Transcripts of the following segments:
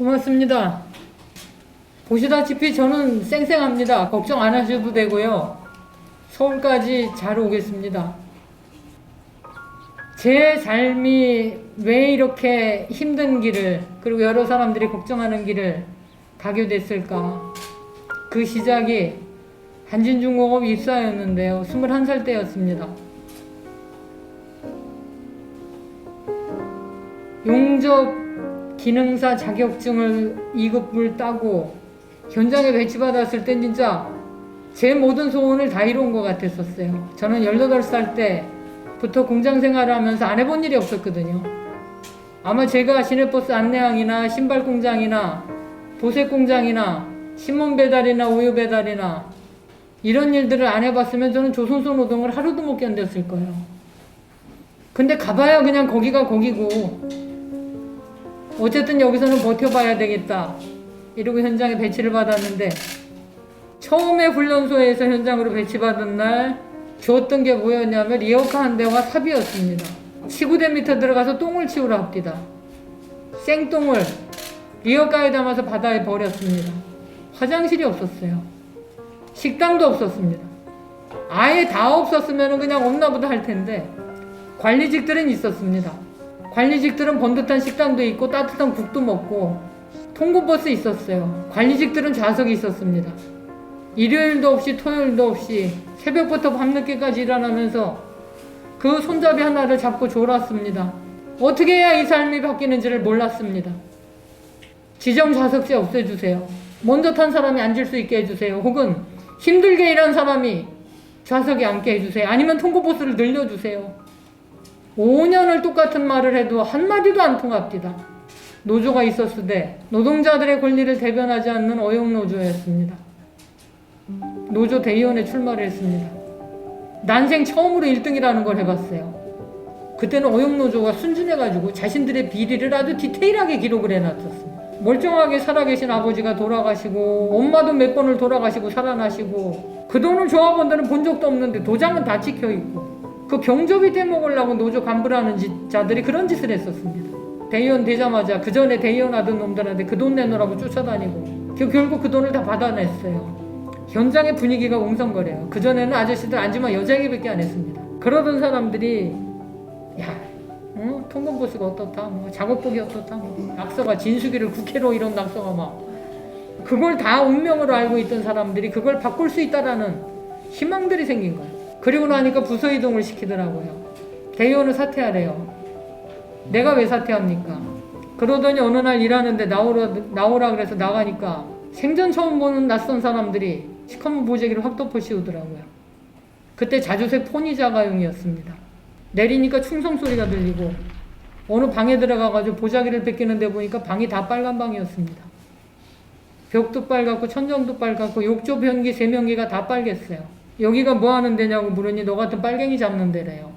고맙습니다. 보시다시피 저는 쌩쌩합니다. 걱정 안 하셔도 되고요. 서울까지 잘 오겠습니다. 제 삶이 왜 이렇게 힘든 길을, 그리고 여러 사람들이 걱정하는 길을 가게 됐을까? 그 시작이 한진중공업 입사였는데요. 21살 때였습니다. 용접 기능사 자격증을 2급을 따고 현장에 배치받았을 땐 진짜 제 모든 소원을 다 이룬 것 같았었어요. 저는 18살 때부터 공장 생활을 하면서 안 해본 일이 없었거든요. 아마 제가 시내버스 안내항이나 신발 공장이나 도색 공장이나 신문 배달이나 우유 배달이나 이런 일들을 안 해봤으면 저는 조선소 노동을 하루도 못 견뎠을 거예요. 근데 가봐야 그냥 거기가 거기고 어쨌든 여기서는 버텨봐야 되겠다 이러고 현장에 배치를 받았는데, 처음에 훈련소에서 현장으로 배치받은 날 줬던 게 뭐였냐면 리어카 한 대와 삽이었습니다. 치구대 밑에 들어가서 똥을 치우라 합디다. 생똥을 리어카에 담아서 바다에 버렸습니다. 화장실이 없었어요. 식당도 없었습니다. 아예 다 없었으면 그냥 없나보다 할 텐데 관리직들은 있었습니다. 관리직들은 번듯한 식당도 있고 따뜻한 국도 먹고 통근버스 있었어요. 관리직들은 좌석이 있었습니다. 일요일도 없이 토요일도 없이 새벽부터 밤늦게까지 일어나면서 그 손잡이 하나를 잡고 졸았습니다. 어떻게 해야 이 삶이 바뀌는지를 몰랐습니다. 지정 좌석제 없애주세요. 먼저 탄 사람이 앉을 수 있게 해주세요. 혹은 힘들게 일한 사람이 좌석에 앉게 해주세요. 아니면 통근버스를 늘려주세요. 5년을 똑같은 말을 해도 한마디도 안 통합니다. 노조가 있었으되 노동자들의 권리를 대변하지 않는 어용노조였습니다. 노조 대의원에 출마를 했습니다. 난생 처음으로 1등이라는 걸 해봤어요. 그때는 어용노조가 순진해가지고 자신들의 비리를 아주 디테일하게 기록을 해놨었습니다. 멀쩡하게 살아계신 아버지가 돌아가시고 엄마도 몇 번을 돌아가시고 살아나시고 그 돈을 조합원들은 본 적도 없는데 도장은 다 찍혀있고, 그 병조비 떼먹으려고 노조 간부라는 자들이 그런 짓을 했었습니다. 대의원 되자마자 그 전에 대의원 하던 놈들한테 그 돈 내놓으라고 쫓아다니고 결국 그 돈을 다 받아냈어요. 현장의 분위기가 웅성거려요. 그전에는 아저씨들 앉으면 여자 얘기밖에 안 했습니다. 그러던 사람들이 통근버스가 어떻다, 작업복이 어떻다, 낙서가 진수기를 국회로 이런 낙서가 막, 그걸 다 운명으로 알고 있던 사람들이 그걸 바꿀 수 있다라는 희망들이 생긴 거예요. 그리고 나니까 부서 이동을 시키더라고요. 대의원을 사퇴하래요. 내가 왜 사퇴합니까? 그러더니 어느 날 일하는데 나오라 그래서 나가니까 생전 처음 보는 낯선 사람들이 시커먼 보재기를 확 덮어 씌우더라고요. 그때 자주색 포니 자가용이었습니다. 내리니까 충성 소리가 들리고 어느 방에 들어가가지고 보자기를 벗기는데 보니까 방이 다 빨간 방이었습니다. 벽도 빨갛고 천정도 빨갛고 욕조 변기 세면기가 다 빨갰어요. 여기가 뭐 하는 데냐고 물으니 너 같은 빨갱이 잡는 데래요.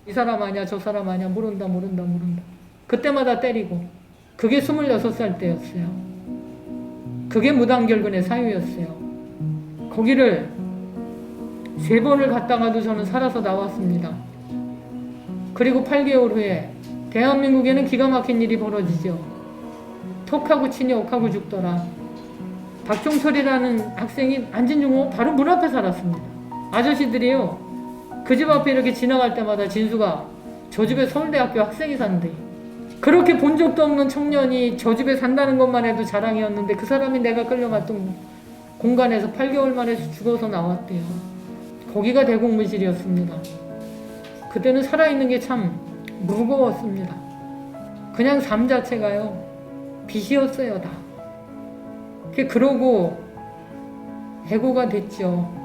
이 사람 아니야 저 사람 아니야 모른다. 그때마다 때리고. 그게 26살 때였어요. 그게 무단결근의 사유였어요. 거기를 3번을 갔다가도 저는 살아서 나왔습니다. 그리고 8개월 후에 대한민국에는 기가 막힌 일이 벌어지죠. 톡하고 치니 옥하고 죽더라. 박종철이라는 학생이 한진중공업 바로 문 앞에 살았습니다. 아저씨들이요, 그 집 앞에 이렇게 지나갈 때마다 진수가 저 집에 서울대학교 학생이 산대. 그렇게 본 적도 없는 청년이 저 집에 산다는 것만 해도 자랑이었는데 그 사람이 내가 끌려갔던 공간에서 8개월 만에 죽어서 나왔대요. 거기가 대공무실이었습니다. 그때는 살아있는 게 참 무거웠습니다. 그냥 삶 자체가요, 빚이었어요, 다. 그러고 해고가 됐죠.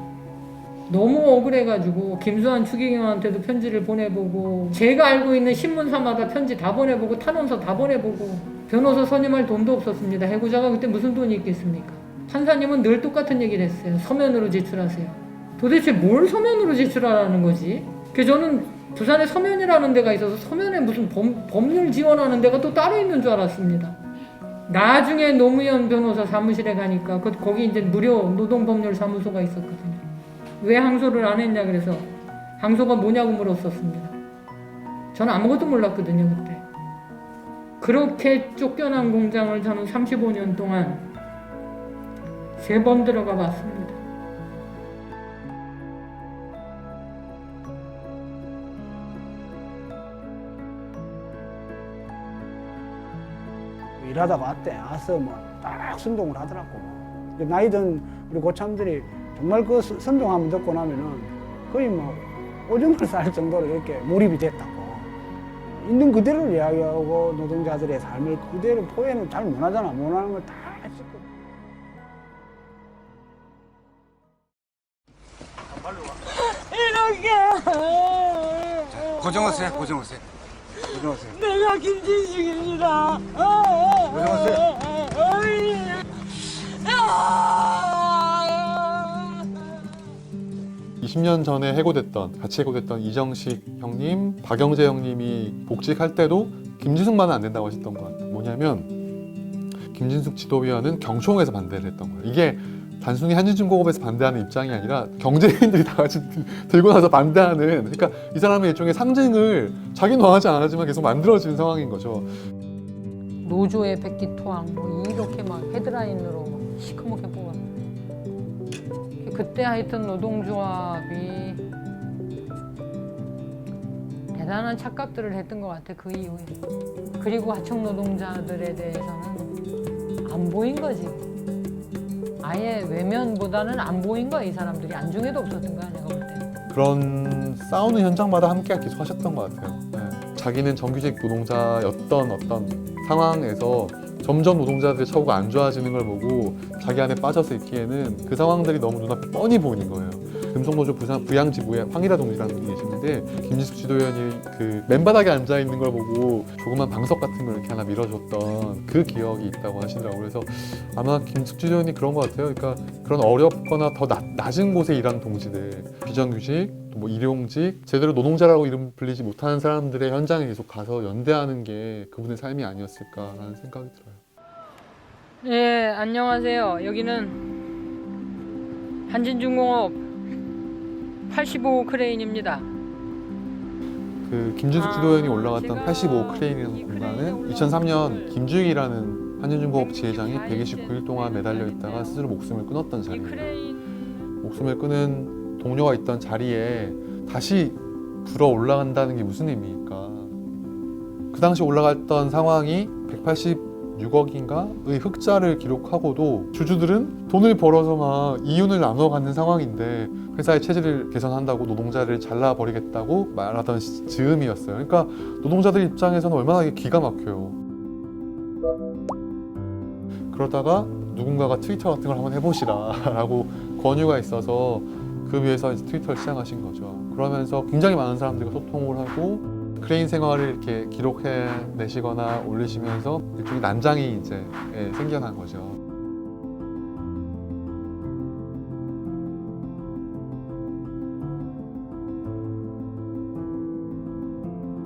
너무 억울해가지고 김수환 추기경한테도 편지를 보내보고, 제가 알고 있는 신문사마다 편지 다 보내보고 탄원서 다 보내보고, 변호사 선임할 돈도 없었습니다. 해고자가 그때 무슨 돈이 있겠습니까? 판사님은 늘 똑같은 얘기를 했어요. 서면으로 제출하세요. 도대체 뭘 서면으로 제출하라는 거지? 저는 부산에 서면이라는 데가 있어서 서면에 무슨 법률 지원하는 데가 또 따로 있는 줄 알았습니다. 나중에 노무현 변호사 사무실에 가니까 거기 이제 무료 노동법률 사무소가 있었거든요. 왜 항소를 안 했냐 그래서 항소가 뭐냐고 물었었습니다. 저는 아무것도 몰랐거든요, 그때. 그렇게 쫓겨난 공장을 저는 35년 동안 3번 들어가 봤습니다. 일하다가 와서 딱 선동을 하더라고. 나이 든 우리 고참들이 정말 그 선동 한번 듣고 나면은 거의 오줌을 쌀 정도로 이렇게 몰입이 됐다고. 있는 그대로 이야기하고 노동자들의 삶을 그대로 포해는 잘 못하잖아. 못하는 걸 다 했었거든. 이렇게 고정하세요. 고정하세요. 내가 김진숙입니다. 고정하세요. 20년 전에 같이 해고됐던 이정식 형님, 박영재 형님이 복직할 때도 김진숙만은 안 된다고 하셨던 것 같아요. 뭐냐면 김진숙 지도위원은 경총에서 반대를 했던 거예요. 이게 단순히 한진중공업에서 반대하는 입장이 아니라 경제인들이 다 같이 들고 나서 반대하는, 그러니까 이 사람의 일종의 상징을 자기는 원하지 않았지만 계속 만들어지는 상황인 거죠. 노조의 백기토항 이렇게 막 헤드라인으로 막 시커멓게 뽑았는데 그때 하여튼 노동조합이 대단한 착각들을 했던 것 같아. 그 이후에. 그리고 하청 노동자들에 대해서는 안 보인 거지. 아예 외면보다는 안 보인 거야. 이 사람들이 안중에도 없었던 거야, 내가 볼 때. 그런 싸우는 현장마다 함께 계속 하셨던 것 같아요. 네. 자기는 정규직 노동자였던 어떤 상황에서 점점 노동자들의 처우가 안 좋아지는 걸 보고 자기 안에 빠져서 있기에는 그 상황들이 너무 눈앞에 뻔히 보이는 거예요. 금속노조 부양지부에 황희라 동지라는 분이 계시는데 김진숙 지도위원이 그 맨바닥에 앉아 있는 걸 보고 조그만 방석 같은 걸 이렇게 하나 밀어줬던 그 기억이 있다고 하시더라고요. 그래서 아마 김진숙 지도위원이 그런 것 같아요. 그러니까 그런 어렵거나 더 낮은 곳에 일하는 동지들, 비정규직, 또 일용직, 제대로 노동자라고 이름 불리지 못하는 사람들의 현장에 계속 가서 연대하는 게 그분의 삶이 아니었을까라는 생각이 들어요. 네, 안녕하세요. 여기는 한진중공업 85 크레인입니다. 그 김진숙 지도위원이 올라갔던 85 크레인이라는 공간은 2003년 김주익이라는 한진중공업 지회장이 129일 동안 매달려 있다가 스스로 목숨을 끊었던 자리입니다. 목숨을 끊은 동료가 있던 자리에 다시 불어 올라간다는 게 무슨 의미일까? 그 당시 올라갔던 상황이 186억인가의 흑자를 기록하고도 주주들은 돈을 벌어서 막 이윤을 나눠 갖는 상황인데 회사의 체질을 개선한다고 노동자를 잘라버리겠다고 말하던 즈음이었어요. 그러니까 노동자들 입장에서는 얼마나 이게 기가 막혀요. 그러다가 누군가가 트위터 같은 걸 한번 해보시라 라고 권유가 있어서 그 위해서 이제 트위터를 시작하신 거죠. 그러면서 굉장히 많은 사람들과 소통을 하고 크레인 생활을 이렇게 기록해 내시거나 올리시면서 일종의 난장이 이제 생겨난 거죠.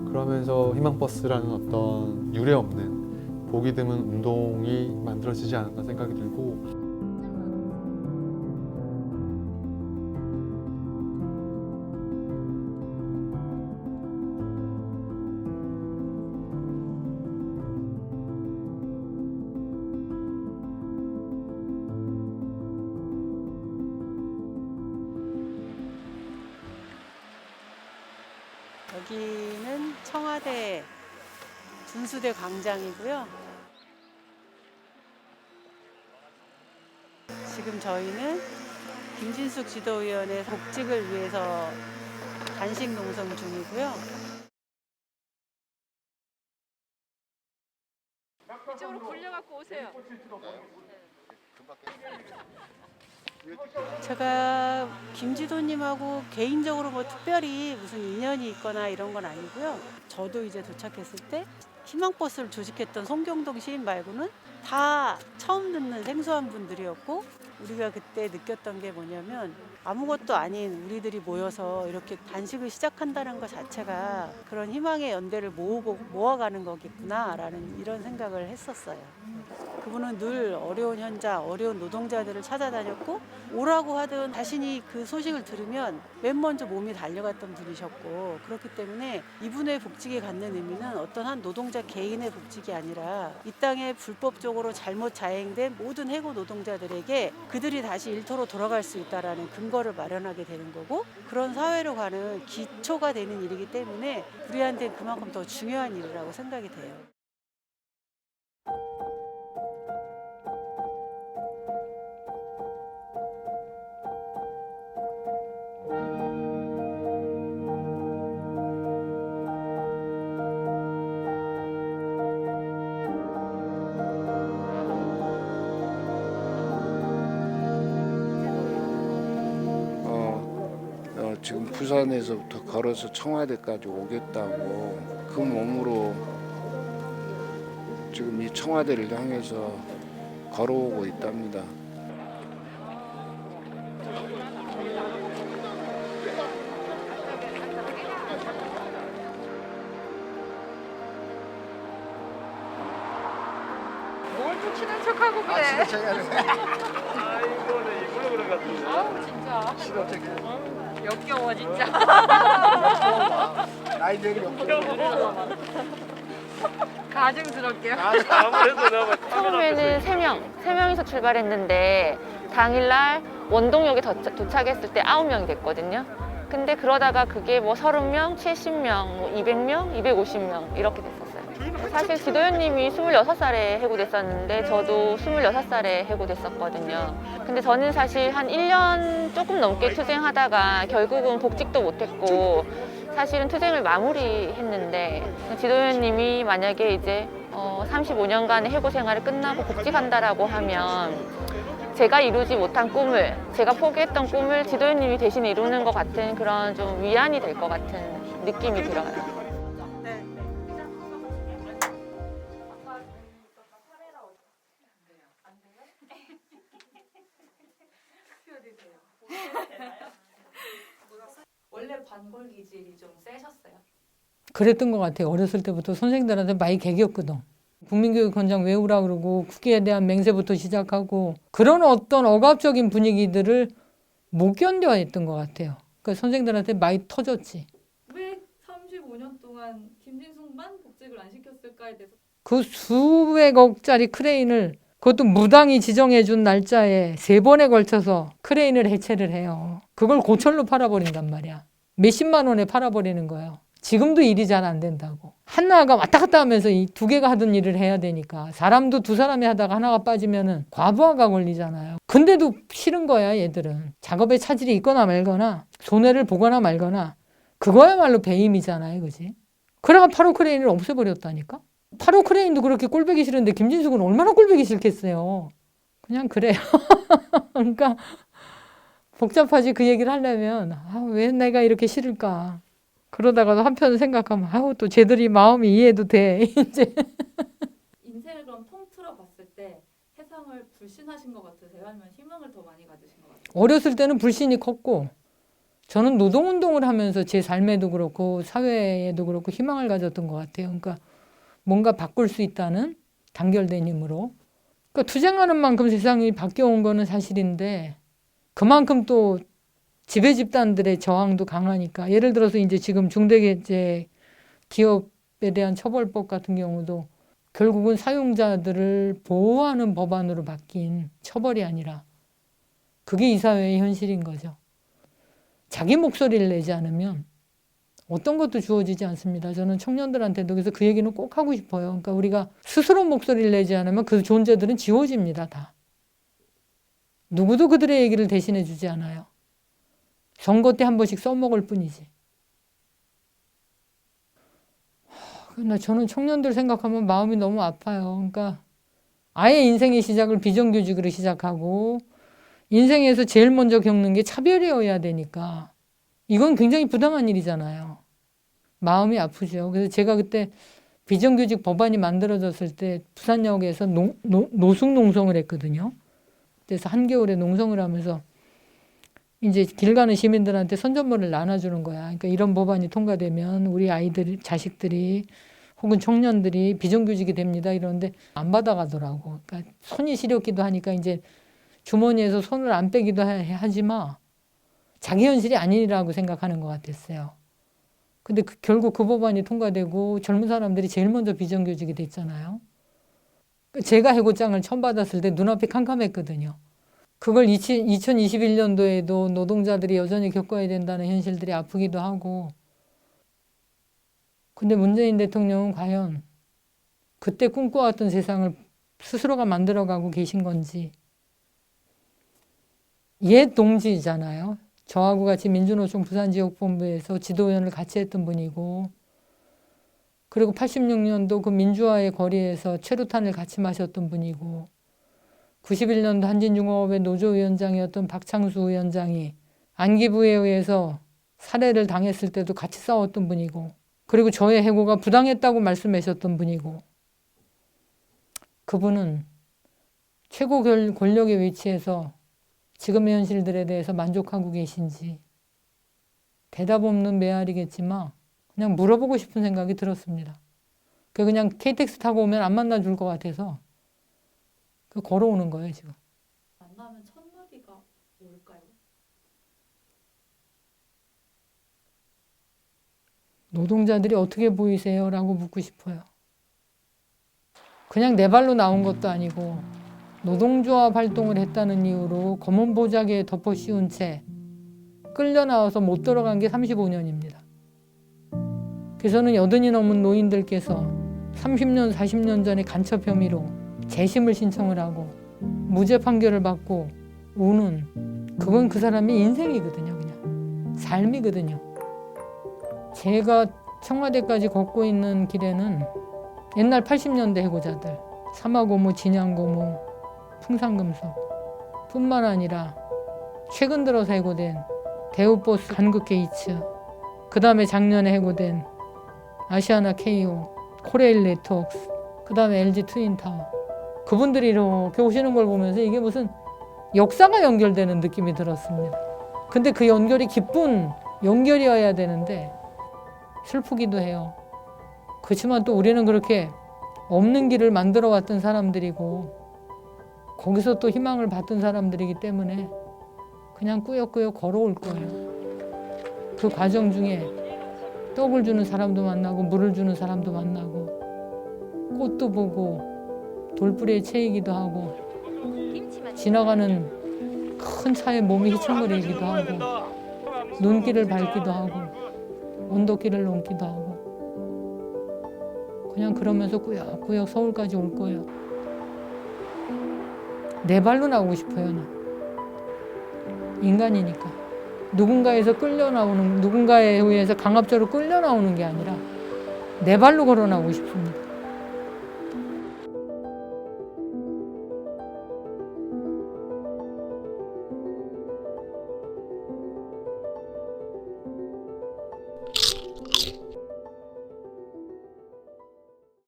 그러면서 희망버스라는 어떤 유례 없는 보기 드문 운동이 만들어지지 않았나 생각이 들고, 여기는 청와대 분수대 광장이고요. 지금 저희는 김진숙 지도위원회 복직을 위해서 단식 농성 중이고요. 이쪽으로 굴려갖고 오세요. 제가 김지도님하고 개인적으로 특별히 무슨 인연이 있거나 이런 건 아니고요. 저도 이제 도착했을 때 희망버스를 조직했던 송경동 시인 말고는 다 처음 듣는 생소한 분들이었고, 우리가 그때 느꼈던 게 뭐냐면 아무것도 아닌 우리들이 모여서 이렇게 단식을 시작한다는 것 자체가 그런 희망의 연대를 모아가는 거겠구나라는 이런 생각을 했었어요. 그분은 늘 어려운 현장, 어려운 노동자들을 찾아다녔고 오라고 하든 자신이 그 소식을 들으면 맨 먼저 몸이 달려갔던 분이셨고, 그렇기 때문에 이분의 복직에 갖는 의미는 어떤 한 노동자 개인의 복직이 아니라 이 땅에 불법적으로 잘못 자행된 모든 해고 노동자들에게 그들이 다시 일터로 돌아갈 수 있다라는 근거를 마련하게 되는 거고, 그런 사회로 가는 기초가 되는 일이기 때문에 우리한테는 그만큼 더 중요한 일이라고 생각이 돼요. 지금 부산에서부터 걸어서 청와대까지 오겠다고 그 몸으로 지금 이 청와대를 향해서 걸어오고 있답니다. 뭘 또 친한 척하고 그래. 아이고는 일부러 그런 것 같은데. 아우 진짜. 역겨워 진짜. 나이 되게 가증스럽게요. 아무래도 내가 처음에는 3명이서 출발했는데 당일날 원동역에 도착했을 때 9명이 됐거든요. 근데 그러다가 그게 뭐 30명, 70명, 뭐 200명, 250명 이렇게 됐었어요. 사실 지도연님이 26살에 해고됐었는데 저도 26살에 해고됐었거든요. 근데 저는 사실 한 1년 조금 넘게 투쟁하다가 결국은 복직도 못했고 사실은 투쟁을 마무리했는데, 지도연님이 만약에 이제 35년간의 해고 생활을 끝나고 복직한다라고 하면 제가 이루지 못한 꿈을, 제가 포기했던 꿈을 지도연님이 대신 이루는 것 같은 그런 좀 위안이 될 것 같은 느낌이 들어요. 원래 반골 기질이 좀 세셨어요? 그랬던 것 같아요. 어렸을 때부터 선생님들한테 많이 개겼거든. 국민교육헌장 외우라 그러고 국기에 대한 맹세부터 시작하고 그런 어떤 억압적인 분위기들을 못 견뎌야 했던 것 같아요. 그러니까 선생님들한테 많이 터졌지. 왜 35년 동안 김진숙만 복직을 안 시켰을까에 대해서 그 수백억짜리 크레인을 그것도 무당이 지정해준 날짜에 3번에 걸쳐서 크레인을 해체를 해요. 그걸 고철로 팔아버린단 말이야. 몇십만 원에 팔아버리는 거예요. 지금도 일이 잘 안 된다고. 하나가 왔다 갔다 하면서 이 2개가 하던 일을 해야 되니까 사람도 2사람이 하다가 하나가 빠지면은 과부하가 걸리잖아요. 근데도 싫은 거야 얘들은. 작업에 차질이 있거나 말거나 손해를 보거나 말거나 그거야말로 배임이잖아요. 그지? 그래가 8호 크레인을 없애버렸다니까. 8호 크레인도 그렇게 꼴보기 싫은데 김진숙은 얼마나 꼴보기 싫겠어요. 그냥 그래요. 그러니까 복잡하지. 그 얘기를 하려면 왜 내가 이렇게 싫을까. 그러다가도 한편 생각하면 또 쟤들이 마음이 이해도 돼. 이제 인생을 그럼 통틀어 봤을 때 세상을 불신하신 것 같으세요? 아니면 희망을 더 많이 가지신 것 같으세요? 어렸을 때는 불신이 컸고 저는 노동운동을 하면서 제 삶에도 그렇고 사회에도 그렇고 희망을 가졌던 것 같아요. 그러니까 뭔가 바꿀 수 있다는 단결된 힘으로. 그러니까 투쟁하는 만큼 세상이 바뀌어온 거는 사실인데 그만큼 또 지배 집단들의 저항도 강하니까. 예를 들어서 이제 지금 중대재해 기업에 대한 처벌법 같은 경우도 결국은 사용자들을 보호하는 법안으로 바뀐 처벌이 아니라 그게 이 사회의 현실인 거죠. 자기 목소리를 내지 않으면 어떤 것도 주어지지 않습니다. 저는 청년들한테도 그래서 그 얘기는 꼭 하고 싶어요. 그러니까 우리가 스스로 목소리를 내지 않으면 그 존재들은 지워집니다. 다. 누구도 그들의 얘기를 대신해 주지 않아요. 선거 때 한 번씩 써먹을 뿐이지. 저는 청년들 생각하면 마음이 너무 아파요. 그러니까 아예 인생의 시작을 비정규직으로 시작하고 인생에서 제일 먼저 겪는 게 차별이어야 되니까 이건 굉장히 부당한 일이잖아요. 마음이 아프죠. 그래서 제가 그때 비정규직 법안이 만들어졌을 때 부산역에서 노숙농성을 했거든요. 그래서 한겨울에 농성을 하면서 이제 길 가는 시민들한테 선전물을 나눠주는 거야. 그러니까 이런 법안이 통과되면 우리 아이들, 자식들이 혹은 청년들이 비정규직이 됩니다. 이러는데 안 받아가더라고. 그러니까 손이 시렸기도 하니까 이제 주머니에서 손을 안 빼기도 하지만 자기 현실이 아니라고 생각하는 것 같았어요. 근데 결국 그 법안이 통과되고 젊은 사람들이 제일 먼저 비정규직이 됐잖아요. 제가 해고장을 처음 받았을 때 눈앞이 캄캄했거든요. 그걸 2021년도에도 노동자들이 여전히 겪어야 된다는 현실들이 아프기도 하고. 근데 문재인 대통령은 과연 그때 꿈꿔왔던 세상을 스스로가 만들어가고 계신 건지. 옛 동지잖아요. 저하고 같이 민주노총 부산지역본부에서 지도위원을 같이 했던 분이고, 그리고 86년도 그 민주화의 거리에서 최루탄을 같이 마셨던 분이고, 91년도 한진중공업의 노조위원장이었던 박창수 위원장이 안기부에 의해서 살해를 당했을 때도 같이 싸웠던 분이고, 그리고 저의 해고가 부당했다고 말씀하셨던 분이고, 그분은 최고 권력의 위치에서 지금의 현실들에 대해서 만족하고 계신지 대답 없는 메아리겠지만 그냥 물어보고 싶은 생각이 들었습니다. 그냥 KTX 타고 오면 안 만나줄 것 같아서 걸어오는 거예요, 지금. 만나면 첫 마디가 뭘까요? 노동자들이 어떻게 보이세요? 라고 묻고 싶어요. 그냥 내 발로 나온 것도 아니고 노동조합 활동을 했다는 이유로 검은 보자기에 덮어 씌운 채 끌려 나와서 못 들어간 게 35년입니다. 그래서는 80이 넘은 노인들께서 30년, 40년 전에 간첩 혐의로 재심을 신청을 하고 무죄 판결을 받고 우는, 그건 그 사람의 인생이거든요. 그냥 삶이거든요. 제가 청와대까지 걷고 있는 길에는 옛날 80년대 해고자들, 사마고무, 진양고무, 풍산금속 뿐만 아니라 최근 들어서 해고된 대우버스, 한국게이츠, 그 다음에 작년에 해고된 아시아나 KO, 코레일 네트워크스, 그 다음에 LG 트윈타워, 그분들이 이렇게 오시는 걸 보면서 이게 무슨 역사가 연결되는 느낌이 들었습니다. 근데 그 연결이 기쁜 연결이어야 되는데 슬프기도 해요. 그렇지만 또 우리는 그렇게 없는 길을 만들어 왔던 사람들이고 거기서 또 희망을 받던 사람들이기 때문에 그냥 꾸역꾸역 걸어올 거예요. 그 과정 중에 떡을 주는 사람도 만나고 물을 주는 사람도 만나고 꽃도 보고 돌부리에 채이기도 하고 지나가는 큰 차에 몸이 휘청거리기도 하고 눈길을 밟기도 하고 언덕길을 넘기도 하고 그냥 그러면서 꾸역꾸역 서울까지 올 거예요. 내 발로 나오고 싶어요. 나. 인간이니까. 누군가에서 끌려 나오는, 누군가에 의해서 강압적으로 끌려 나오는 게 아니라 내 발로 걸어 나오고 싶습니다.